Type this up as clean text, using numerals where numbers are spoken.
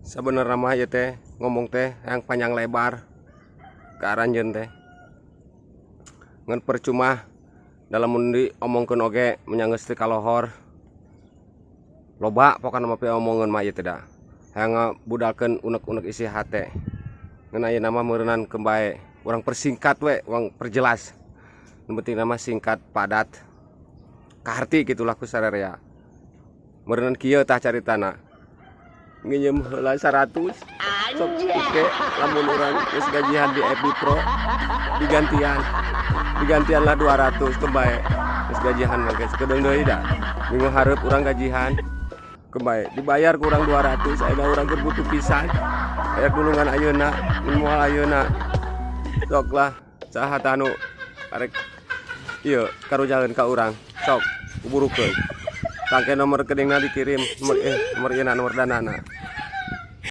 Sebenarnya mah ya teh ngomong teh yang panjang lebar ke aranjeun teh ngan percuma dalam mundi omongkeun oge menyanggeus teu kalohor loba pokona mah omongeun mah ieu teh da hayang budalkeun unek-unek isi hate ngan ayeuna mah meureunnan kembae urang persingkat we urang perjelas nu penting nama singkat padat kaharti gitulah ku sararea meureunnan kieu tah caritana nginjem heula 100 sok pike lamun urang geus gajihan di FB Pro digantian lah 200 kembae geus gajihan mah geus kedeung deui da minggu hareup urang gajihan kembae dibayar ku urang 200 ayeuna urang keur butuh pisan aya gulungan ayeuna moal ayeuna sok lah saha tanu arek ieu karujakeun ka urang sok kuburukeun tangke nomor rekeningna dikirim nomor ieu nomor danana.